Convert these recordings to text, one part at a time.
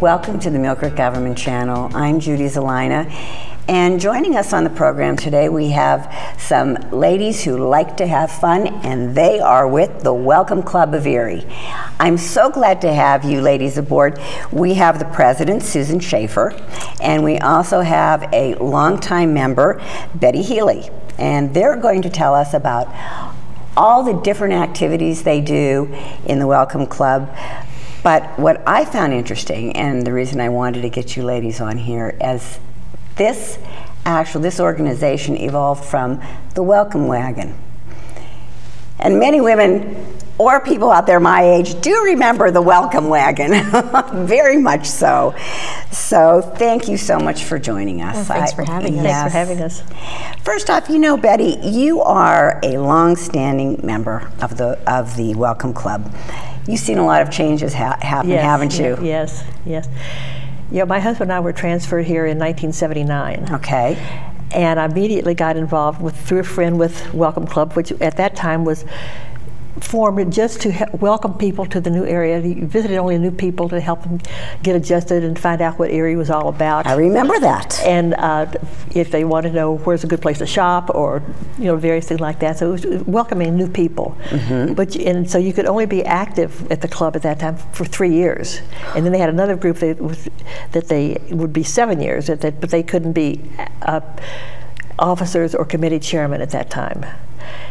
Welcome to the Millcreek Government Channel. I'm Judy Zelina, and joining us on the program today we have some ladies who like to have fun, and they are with the Welcome Club of Erie. I'm so glad to have you ladies aboard. We have the president, Susan Schaefer, and we also have a longtime member, Betty Healy, and they're going to tell us about all the different activities they do in the Welcome Club. But what I found interesting, and the reason I wanted to get you ladies on here, is this organization evolved from the Welcome Wagon. And many women or people out there my age do remember the Welcome Wagon, very much so. So thank you so much for joining us. Well, thanks for having us. Yes. Thanks for having us. First off, you know, Betty, you are a long-standing member of the Welcome Club. You've seen a lot of changes happen, yes, haven't you? Yes, yes. Yeah, my husband and I were transferred here in 1979. Okay. And I immediately got involved through a friend with Welcome Club, which at that time was formed just to welcome people to the new area. He visited only new people to help them get adjusted and find out what Erie was all about. I remember that. And if they wanted to know where's a good place to shop, or various things like that. So it was welcoming new people. Mm-hmm. And so you could only be active at the club at that time for 3 years. And then they had another group that they would be 7 years, but they couldn't be officers or committee chairman at that time.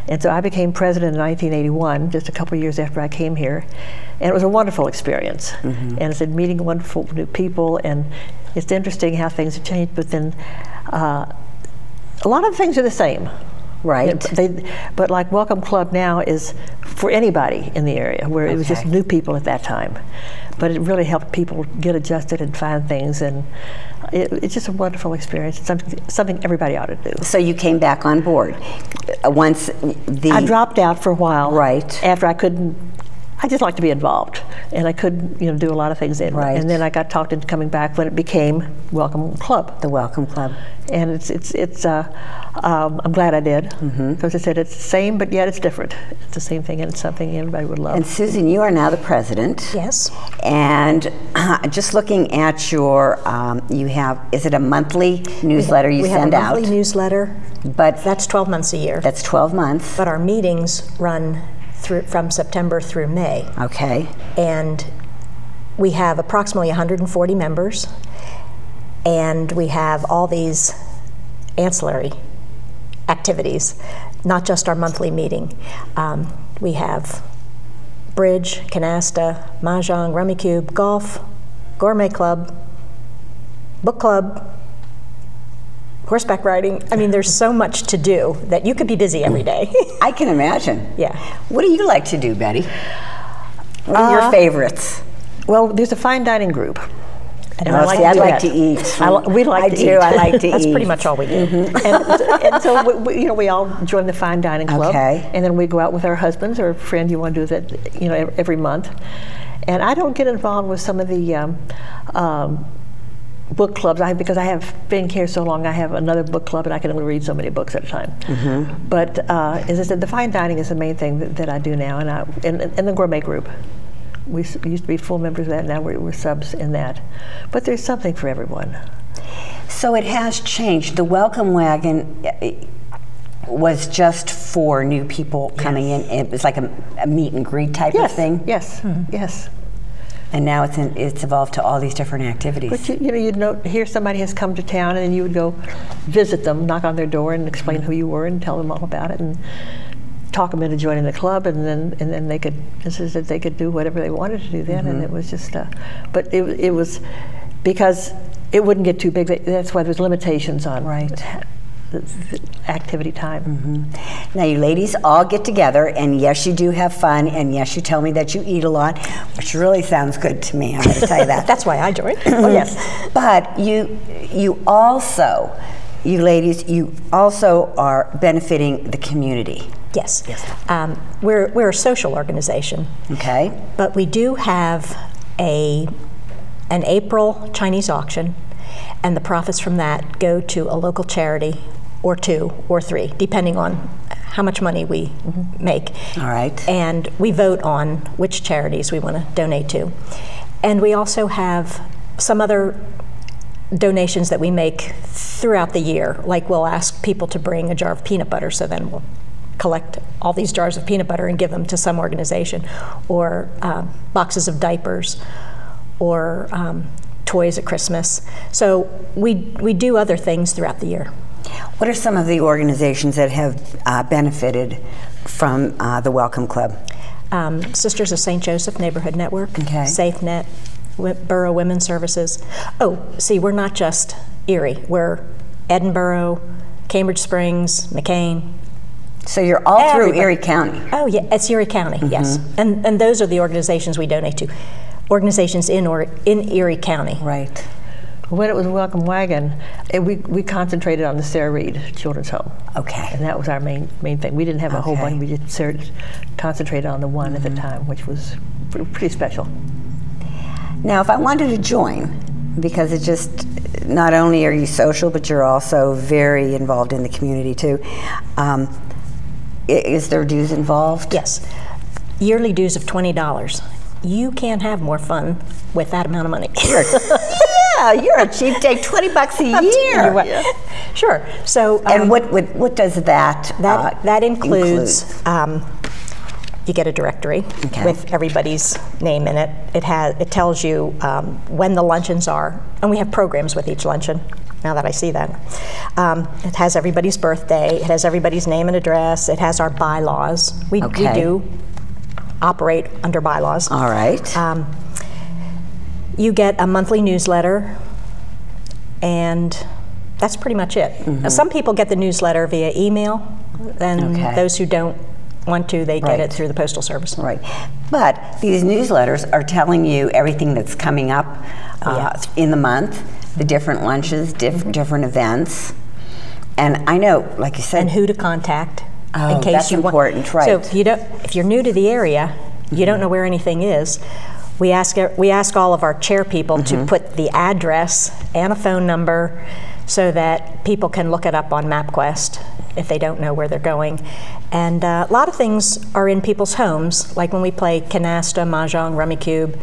And so I became president in 1981, just a couple of years after I came here, and it was a wonderful experience. Mm-hmm. And it's meeting wonderful new people, and it's interesting how things have changed. But then a lot of things are the same. Right. But like Welcome Club now is for anybody in the area, where it was just new people at that time. But it really helped people get adjusted and find things, and it's just a wonderful experience. It's something everybody ought to do. So you came back on board once I dropped out for a while. Right. After I couldn't. I just like to be involved, and I couldn't, do a lot of things. Right. And then I got talked into coming back when it became Welcome Club. The Welcome Club. And I'm glad I did, because I said it's the same, but yet it's different. It's the same thing, and it's something everybody would love. And Susan, you are now the president. Yes. And just looking at your, you have, is it a monthly newsletter you send out? We have a monthly newsletter, but that's 12 months a year. That's 12 months. But our meetings run from September through May. Okay. And we have approximately 140 members, and we have all these ancillary activities, not just our monthly meeting. We have bridge, canasta, mahjong, rummy cube, golf, gourmet club, book club, horseback riding. I mean, there's so much to do that you could be busy every day. I can imagine. Yeah. What do you like to do, Betty? What are your favorites? Well, there's a fine dining group. And I'd like to eat. We like to eat. I like to eat. That's pretty much all we do. And so we all join the fine dining club. Okay. And then we go out with our husbands or a friend. You want to do that, every month. And I don't get involved with some of the book clubs, because I have been here so long. I have another book club, and I can only read so many books at a time. Mm-hmm. But as I said, the fine dining is the main thing that I do now, and the gourmet group. We used to be full members of that. Now we're subs in that. But there's something for everyone. So it has changed. The Welcome Wagon was just for new people coming in. It was like a meet and greet type of thing. Yes. Mm-hmm. Yes. And now it's evolved to all these different activities. But you'd hear somebody has come to town, and then you would go visit them, knock on their door, and explain who you were, and tell them all about it, and talk them into joining the club, and then they could do whatever they wanted to do then, and it was just. But it was because it wouldn't get too big. That's why there's limitations on the activity time. Mm-hmm. Now you ladies all get together, and yes, you do have fun, and yes, you tell me that you eat a lot, which really sounds good to me. I'm going to tell you that. That's why I joined. Oh yes, but you also, you ladies, you also are benefiting the community. Yes. We're a social organization. Okay. But we do have an April Chinese auction, and the profits from that go to a local charity, or 2 or 3, depending on how much money we make. All right. And we vote on which charities we want to donate to. And we also have some other donations that we make throughout the year, like we'll ask people to bring a jar of peanut butter, so then we'll collect all these jars of peanut butter and give them to some organization, or boxes of diapers, or toys at Christmas. So we do other things throughout the year. What are some of the organizations that have benefited from the Welcome Club? Sisters of St. Joseph Neighborhood Network, Okay. SafeNet, Borough Women's Services. Oh, see, we're not just Erie. We're Edinburgh, Cambridge Springs, McCain. So you're all through Erie County. Oh, yeah, it's Erie County, yes. And those are the organizations we donate to. Organizations in Erie County. Right. When it was Welcome Wagon, we concentrated on the Sarah Reed Children's Home. Okay. And that was our main thing. We didn't have a whole bunch. We just concentrated on the one at the time, which was pretty special. Now, if I wanted to join, because it's just, not only are you social, but you're also very involved in the community too, is there dues involved? Yes. Yearly dues of $20. You can't have more fun with that amount of money. Yeah, you're a cheap date, $20 a year. Yeah. Sure. So, and what does that that includes? You get a directory with everybody's name in it. It tells you when the luncheons are, and we have programs with each luncheon. Now that I see that, it has everybody's birthday. It has everybody's name and address. It has our bylaws. We do operate under bylaws. All right. You get a monthly newsletter, and that's pretty much it. Now, some people get the newsletter via email, and those who don't want to, they get it through the Postal Service. Right. But these newsletters are telling you everything that's coming up in the month, the different lunches, different events. And I know, like you said, and who to contact. Oh, in case that's important, right? So if you're new to the area, you don't know where anything is. We ask all of our chair people to put the address and a phone number, so that people can look it up on MapQuest if they don't know where they're going. And a lot of things are in people's homes, like when we play canasta, mahjong, rummy cube.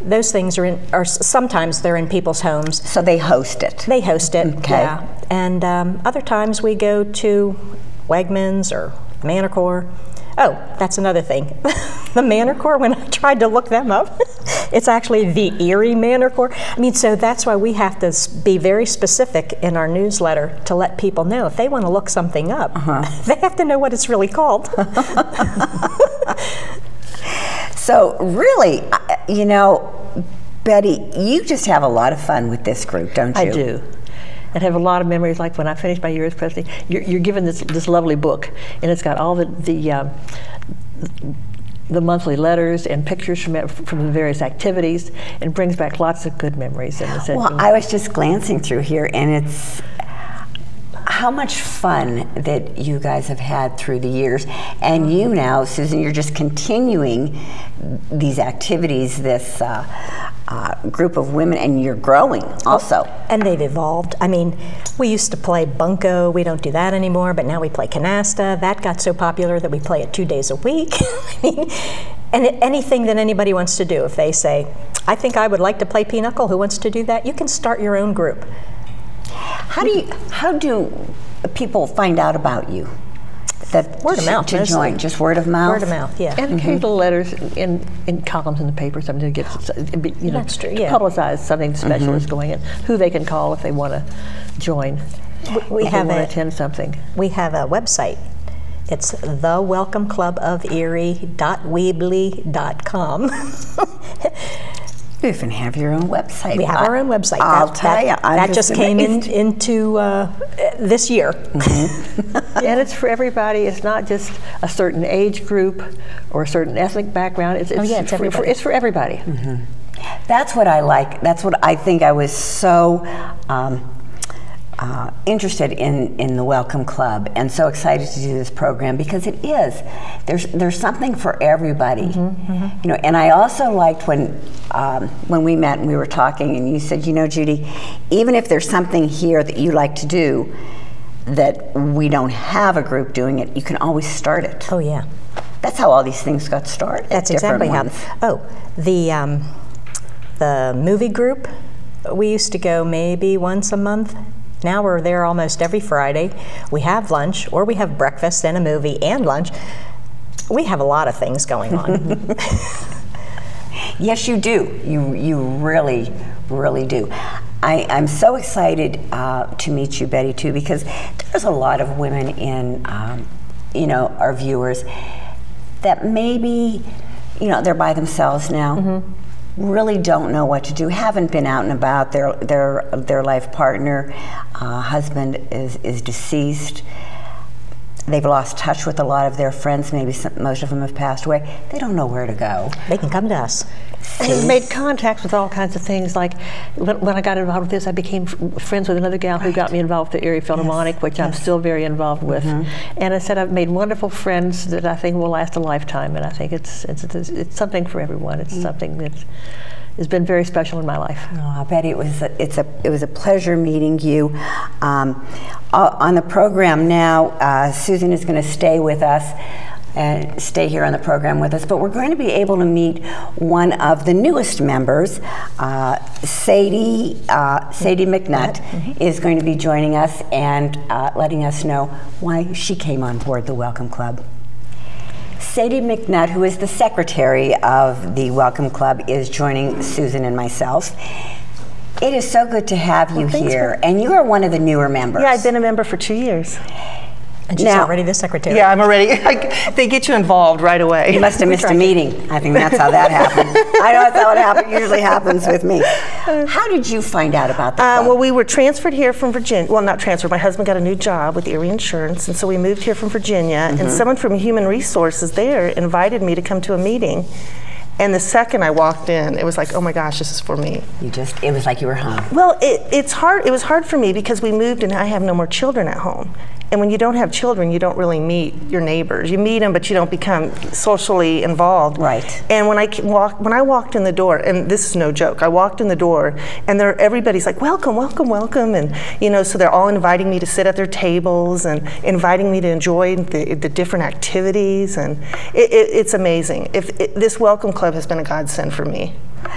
Those things are sometimes they're in people's homes. So they host it. They host it. Okay. Yeah. And other times we go to Wegmans or Manor Corps. Oh, that's another thing. The Manor Corps, when I tried to look them up, it's actually the Erie Manor Corps. I mean, so that's why we have to be very specific in our newsletter to let people know if they want to look something up, they have to know what it's really called. So really, you know, Betty, you just have a lot of fun with this group, don't you? I do. And have a lot of memories. Like when I finished my year as president, you're given this lovely book, and it's got all the monthly letters and pictures from the various activities, and brings back lots of good memories. Well, I was just glancing through here, and it's how much fun that you guys have had through the years. And you now, Susan, you're just continuing these activities, this group of women, and you're growing also. And they've evolved. I mean, we used to play bunco. We don't do that anymore, but now we play canasta. That got so popular that we play it 2 days a week. I mean, and anything that anybody wants to do, if they say, I think I would like to play pinochle, who wants to do that? You can start your own group. How do people find out about you? That word of mouth to join, just word of mouth. Word of mouth, yeah. And occasional letters in columns in the paper, something to get That's true, yeah. publicize something special is going in. Who they can call if they want to join. We if have they want to attend something. We have a website. It's thewelcomecluboferie.weebly.com. You even have your own website. We have our own website. I'll tell you, that just came into this year. And it's for everybody. It's not just a certain age group or a certain ethnic background. It's everybody. It's for everybody. That's what I like. That's what I think I was so interested in the Welcome Club, and so excited to do this program, because it is. There's something for everybody. You know, and I also liked when we met and we were talking, and you said, you know, Judy, even if there's something here that you like to do that we don't have a group doing it, you can always start it. Oh yeah. That's how all these things got started. That's exactly how. Oh, the movie group We used to go maybe once a month. Now we're there almost every Friday. We have lunch, or we have breakfast and a movie and lunch. We have a lot of things going on. Yes, you do. You really, really do. I'm so excited to meet you, Betty, too, because there's a lot of women in, our viewers that maybe, they're by themselves now, really don't know what to do, haven't been out and about. Their life partner, husband is deceased. They've lost touch with a lot of their friends. Maybe most of them have passed away. They don't know where to go. They can come to us. And we've made contacts with all kinds of things. Like when I got involved with this, I became friends with another gal who got me involved with the Erie Philharmonic, which I'm still very involved with. And I said I've made wonderful friends that I think will last a lifetime. And I think it's something for everyone. It's something that has been very special in my life. Oh, Betty, it was a pleasure meeting you. On the program now, Susan is going to stay with us and stay here on the program with us, but we're going to be able to meet one of the newest members. Sadie McNutt is going to be joining us and letting us know why she came on board the Welcome Club. Sadie McNutt, who is the secretary of the Welcome Club, is joining Susan and myself. It is so good to have you here, and you are one of the newer members. Yeah, I've been a member for 2 years. And she's already the secretary. Yeah, I'm already. They get you involved right away. You must have missed a meeting. I think that's how that happened. I know that's how it usually happens with me. How did you find out about the club? Well, we were transferred here from Virginia. Well, not transferred. My husband got a new job with Erie Insurance, and so we moved here from Virginia. And someone from Human Resources there invited me to come to a meeting. And the second I walked in, it was like, oh my gosh, this is for me. It was like you were home. Well, it's hard. It was hard for me because we moved and I have no more children at home. And when you don't have children, you don't really meet your neighbors. You meet them, but you don't become socially involved. Right. And when I walked in the door, and this is no joke, I walked in the door, and everybody's like, welcome, welcome, welcome, and so they're all inviting me to sit at their tables and inviting me to enjoy the different activities, and it's amazing. This Welcome Club has been a godsend for me.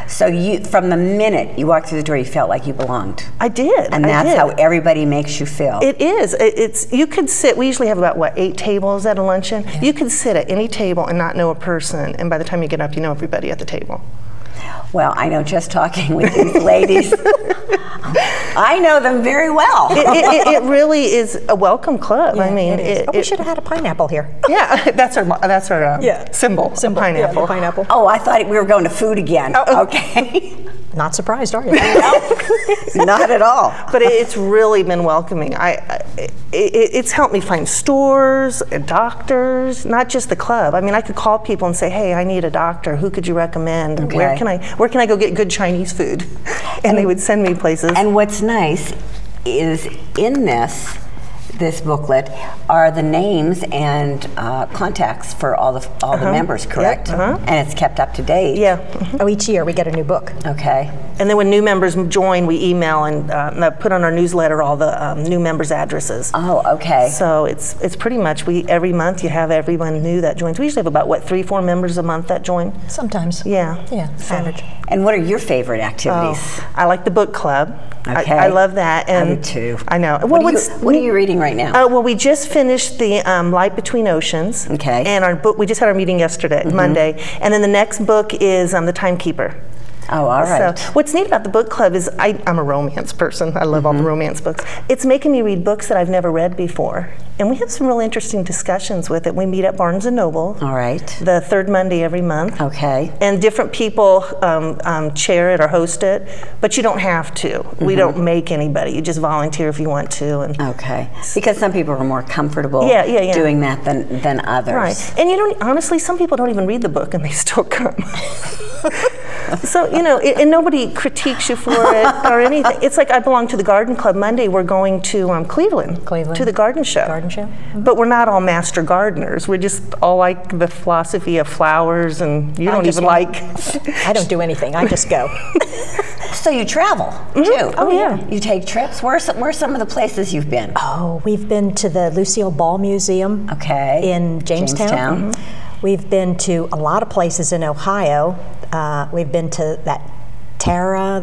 So from the minute you walked through the door, you felt like you belonged. I did. And that's how everybody makes you feel. It is. You could sit, we usually have about, 8 tables at a luncheon? Yeah. You could sit at any table and not know a person, and by the time you get up, you know everybody at the table. Well, I know just talking with these ladies, I know them very well. It really is a welcome club. Yeah, I mean, we should have had a pineapple here. Yeah, that's our symbol. Pineapple. Yeah, the pineapple. Oh, I thought we were going to food again. Oh. Okay. Not surprised, are you? Not at all. But it's really been welcoming. It's helped me find stores, doctors, not just the club. I mean, I could call people and say, "Hey, I need a doctor. Who could you recommend? Okay. Where can I go get good Chinese food?" And they would send me places. And what's nice is in this booklet are the names and contacts for all the members, correct? Yep, And it's kept up to date. Yeah. Oh, each year we get a new book. Okay. And then when new members join, we email and put on our newsletter all the new members' addresses. Oh, okay. So it's pretty much every month you have everyone new that joins. We usually have about 3-4 members a month that join. Sometimes. Yeah. Yeah, average. And what are your favorite activities? Oh, I like the book club. Okay. I love that. And I do too. I know. What are you reading right now? Well, we just finished the Light Between Oceans. Okay. And our book, we just had our meeting yesterday, Monday. And then the next book is The Timekeeper. Oh, all right. So what's neat about the book club is I'm a romance person. I love all the romance books. It's making me read books that I've never read before. And we have some real interesting discussions with it. We meet at Barnes & Noble. All right. The third Monday every month. Okay. And different people chair it or host it, but you don't have to. We don't make anybody. You just volunteer if you want to. And okay. Because some people are more comfortable doing that than others. Right. And honestly, some people don't even read the book and they still come. So, and nobody critiques you for it or anything. It's like I belong to the Garden Club. Monday we're going to Cleveland to the garden show. But we're not all master gardeners. We're just all like the philosophy of flowers, and you don't even like. I don't do anything. I just go. So you travel too. Oh yeah. You take trips. Where's some of the places you've been? Oh, we've been to the Lucille Ball Museum. Okay. In Jamestown. We've been to a lot of places in Ohio. We've been to that Tara,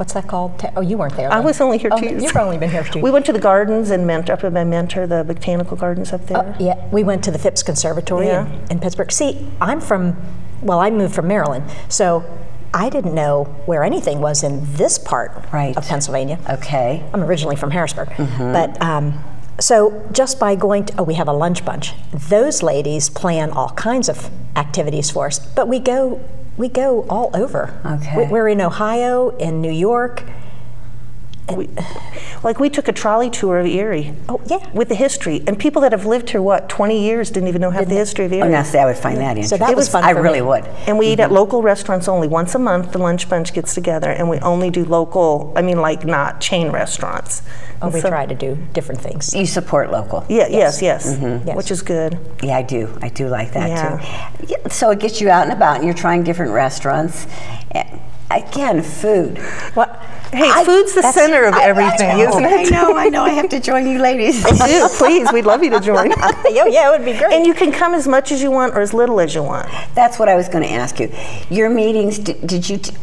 what's that called? Oh, you weren't there. I then. was only here 2 years. You've only been here 2 years. We went to the gardens and up at Mentor, the botanical gardens up there. Yeah, we went to the Phipps Conservatory in Pittsburgh. See, I moved from Maryland, so I didn't know where anything was in this part of Pennsylvania. Okay. I'm originally from Harrisburg. But so just by going to, we have a lunch bunch. Those ladies plan all kinds of activities for us, but we go all over. Okay. We're in Ohio, in New York. We took a trolley tour of Erie. Oh, yeah. With the history. And people that have lived here, 20 years didn't even know half the history of Erie. Oh, now see, I would find that interesting. So that was fun I for really me. would. And we eat at local restaurants only. Once a month, the lunch bunch gets together, and we only do local, not chain restaurants. Oh, we try to do different things. You support local. Yeah, yes. Yes. Which is good. Yeah, I do. I do like that too. Yeah. Yeah, so it gets you out and about, and you're trying different restaurants. Again, food. What? Hey, food's the center of everything, isn't it? I know. I have to join you ladies. Do, please. We'd love you to join. Yeah, it would be great. And you can come as much as you want or as little as you want. That's what I was going to ask you. Your meetings,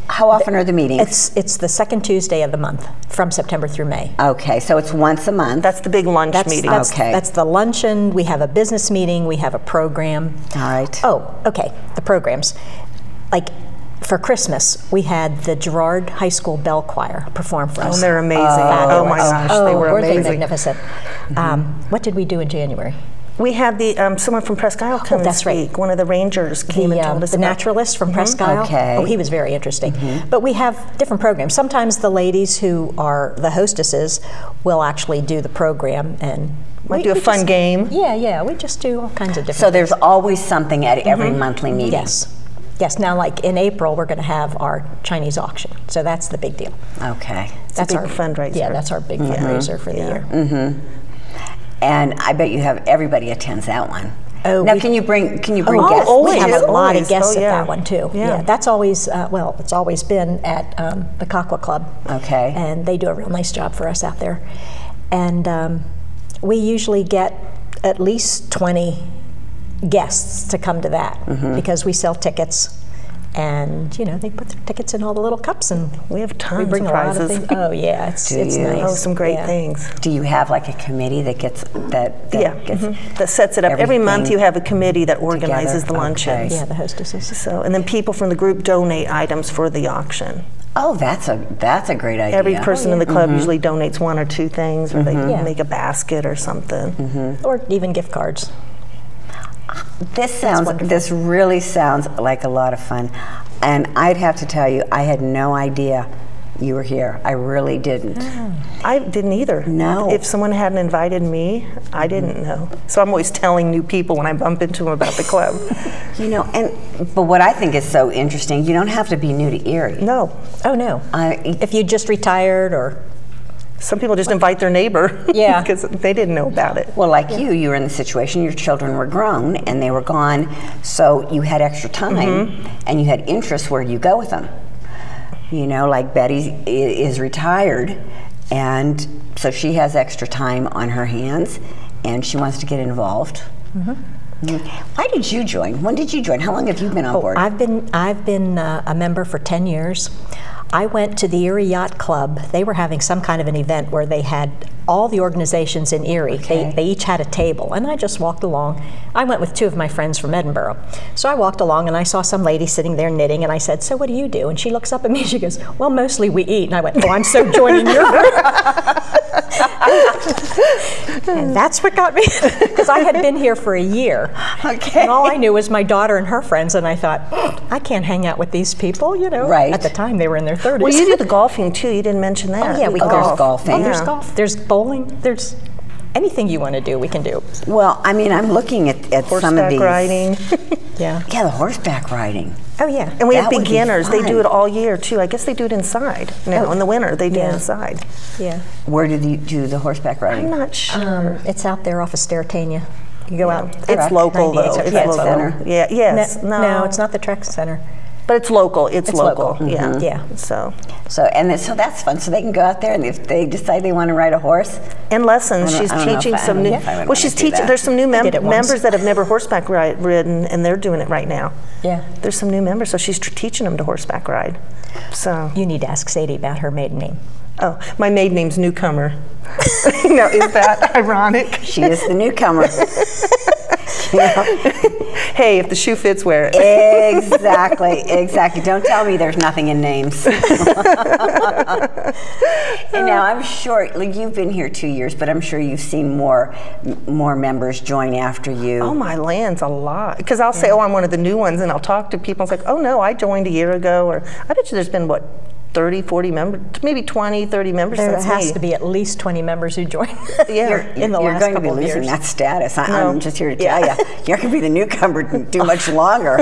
how often are the meetings? It's the second Tuesday of the month, from September through May. Okay, so it's once a month. That's the big lunch meeting. That's the luncheon. We have a business meeting. We have a program. All right. Oh, okay. The programs. Like for Christmas, we had the Girard High School Bell Choir perform for us. Oh, they're amazing. Fabulous. Oh my gosh, they were Weren't amazing. they magnificent? What did we do in January? We had the someone from Presque Isle come and that's speak. right. One of the rangers came and told us the about naturalist from Presque Isle. Okay. Oh, he was very interesting. But we have different programs. Sometimes the ladies who are the hostesses will actually do the program and Might do a fun game. Yeah, we just do all kinds of different So there's always something at every monthly meeting. Yes, now like in April, we're going to have our Chinese auction. So that's the big deal. Okay. That's a big fundraiser. Yeah, that's our big fundraiser for the year. And I bet you have everybody attends that one. Oh, now, can you bring guests? always. We have a lot of Always. guests Oh, at yeah. that one too. Yeah. That's always it's always been at the Kakwa Club. Okay. And they do a real nice job for us out there. And we usually get at least 20 guests to come to that because we sell tickets. And they put their tickets in all the little cups, and We have tons we bring of a lot of prizes. things. Oh yeah, it's you? nice. Oh, some great Yeah. things. Do you have like a committee that gets that gets That sets it up. Every month everything you have a committee that organizes the together? luncheons. Yeah, the hostesses. So, and then people from the group donate items for the auction. Oh, that's a great idea. Every person in the club usually donates one or two things, or they Yeah. make a basket or something. Or even gift cards. This really sounds like a lot of fun. And I'd have to tell you, I had no idea you were here. I really didn't. I didn't either. No. If someone hadn't invited me, I didn't know. So I'm always telling new people when I bump into them about the club. But what I think is so interesting, you don't have to be new to Erie. No. Oh no. If you just retired or Some people just invite their neighbor Yeah. because they didn't know about it. Well, like you were in the situation, your children were grown and they were gone, so you had extra time and you had interests. Where do you go with them? Like Betty is retired, and so she has extra time on her hands and she wants to get involved. Why did you join? When did you join? How long have you been on board? I've been a member for 10 years. I went to the Erie Yacht Club. They were having some kind of an event where they had all the organizations in Erie. Okay. They each had a table, and I just walked along. I went with two of my friends from Edinburgh. So I walked along, and I saw some lady sitting there knitting, and I said, "So what do you do?" And she looks up at me, and she goes, "Well, mostly we eat." And I went, "Oh, I'm so joining your group." And that's what got me, because I had been here for a year. Okay. And all I knew was my daughter and her friends, and I thought, I can't hang out with these people, Right. At the time, they were in their 30s. Well, you do the golfing too. You didn't mention that. Oh, yeah, we there's golf. golfing. Oh, there's Yeah. golf. There's bowling. There's anything you want to do, we can do. Well, I mean, I'm looking at some of Horseback these. riding. Yeah. Yeah, the horseback riding. Oh, yeah. And we have That would be beginners. They do fun. it all year too. I guess they do it inside now. In the winter, they do it Yeah. inside. Yeah. Where did you do the horseback riding? I'm not sure. It's out there off of Stertania. You go out. It's local though. 98. It's Yeah, local. center. Yeah. Yes. No, it's not the Trek Center. But it's local. It's local. Yeah. Yeah. So So that's fun. So they can go out there, and if they decide they want to ride a horse, and lessons. She's teaching some new. Well, she's teaching. There's some new members that have never horseback ridden, and they're doing it right now. Yeah. There's some new members, so she's teaching them to horseback ride. So You need to ask Sadie about her maiden name. oh, my maiden name's Newcomer. Now, is that ironic? she is the newcomer. You know? Hey, if the shoe fits, wear it. Exactly. Don't tell me there's nothing in names. And now I'm sure, like, you've been here 2 years, but I'm sure you've seen more members join after you. Oh, my land's a lot. Because I'll say, oh, I'm one of the new ones, and I'll talk to people. It's like, oh, no, I joined a year ago. Or I bet you there's been, what, 30, 40 members, maybe 20, 30 members There since has me. to be at least 20 members who joined Yeah. in the You're last going to be couple of losing years. that status. No. I'm just here to tell you, you're going to be the newcomer too much longer.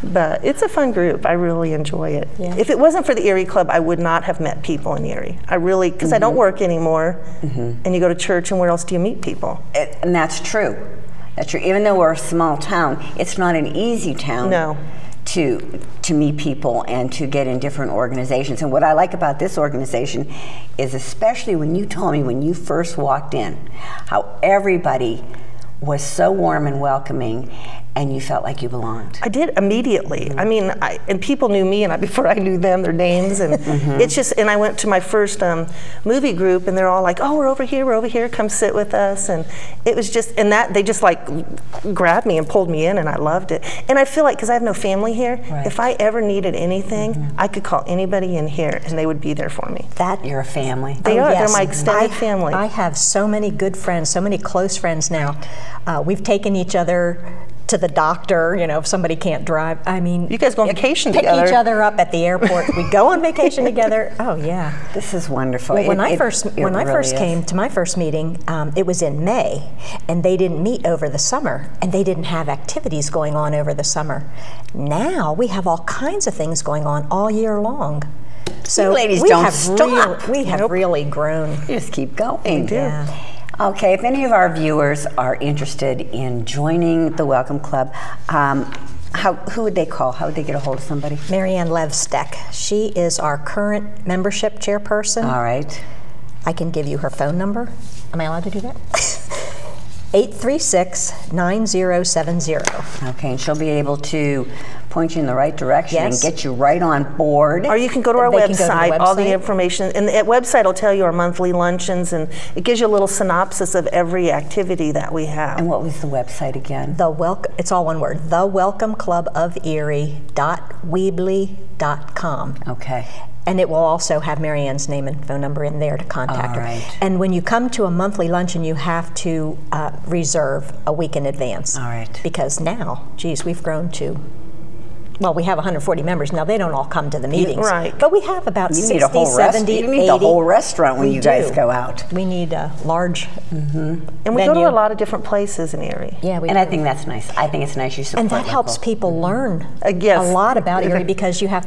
But it's a fun group. I really enjoy it. Yeah. If it wasn't for the Erie Club, I would not have met people in Erie. I really, because I don't work anymore, and you go to church, and where else do you meet people? And that's true. That's true. Even though we're a small town, it's not an easy town. No. To meet people and to get in different organizations. And what I like about this organization is, especially when you told me when you first walked in, how everybody was so warm and welcoming, and you felt like you belonged. I did immediately. I mean, and people knew me, and before I knew them, their names, and it's just. And I went to my first movie group, and they're all like, "Oh, we're over here. Come sit with us." And it was just, and that they just like grabbed me and pulled me in, and I loved it. And I feel like, because I have no family here, if I ever needed anything, I could call anybody in here, and they would be there for me. You're a family. They are. Yes. They're my extended family. I have so many good friends, so many close friends now. We've taken each other to the doctor, you know, if somebody can't drive. I mean, You guys go on vacation pick together. each other up at the airport. We go on vacation together. Oh yeah. This is wonderful. Well, when I first really came to my first meeting, it was in May, and they didn't meet over the summer, and they didn't have activities going on over the summer. Now we have all kinds of things going on all year long. So You ladies we don't have stop. we have really grown. You just keep going. Yeah. Okay, if any of our viewers are interested in joining the Welcome Club, who would they call? How would they get a hold of somebody? Marianne Levstek. She is our current membership chairperson. All right. I can give you her phone number. Am I allowed to do that? 836-9070. Okay, and she'll be able to point you in the right direction Yes. and get you right on board. Or you can go to our They can go to the website, all the website. information, and the website will tell you our monthly luncheons, and it gives you a little synopsis of every activity that we have. And what was the website again? It's all one word. thewelcomecluboferie.weebly.com. Okay. And it will also have Marianne's name and phone number in there to contact her. All right. And when you come to a monthly luncheon, you have to reserve a week in advance. All right. Because now, geez, we've grown to, well, we have 140 members. Now, they don't all come to the meetings. Right. But we have about You 60, need a whole 70, 80. You need the whole restaurant when We you guys do. go out. We need a large And we go to a lot of different places in Erie. Yeah, we And do. I think that's nice. I think it's nice you support And that helps local. people learn Yes. a lot about Erie, because you have,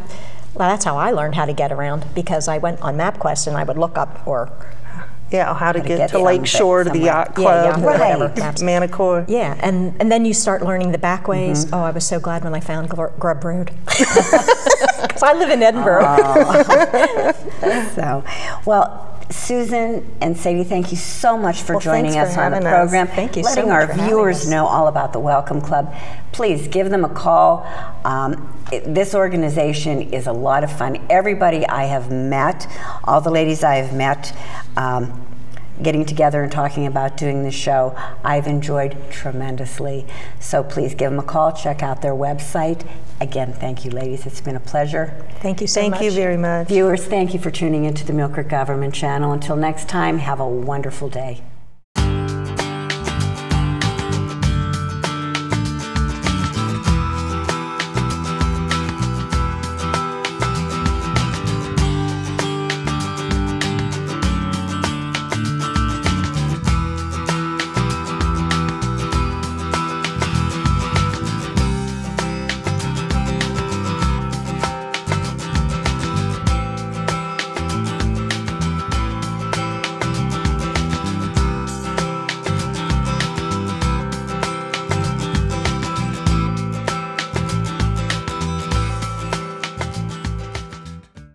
well, that's how I learned how to get around, because I went on MapQuest and I would look up, or Yeah, how to get get to Lake Shore, to the somewhere. yacht Yeah, club, yeah, whatever. Maps. Manicore. yeah, and then you start learning the back ways. Oh, I was so glad when I found Grub Road. Because I live in Edinburgh. So, well, Susan and Sadie, thank you so much for Well, joining thanks us for on the having us. program. Thank you so letting much our for having viewers us. know all about the Welcome Club. Please give them a call. This organization is a lot of fun. Everybody I have met, all the ladies I have met, getting together and talking about doing this show, I've enjoyed tremendously. So please give them a call, check out their website. Again, thank you, ladies. It's been a pleasure. Thank you so much. Thank you very much. Viewers, thank you for tuning into the Millcreek Government Channel. Until next time, have a wonderful day.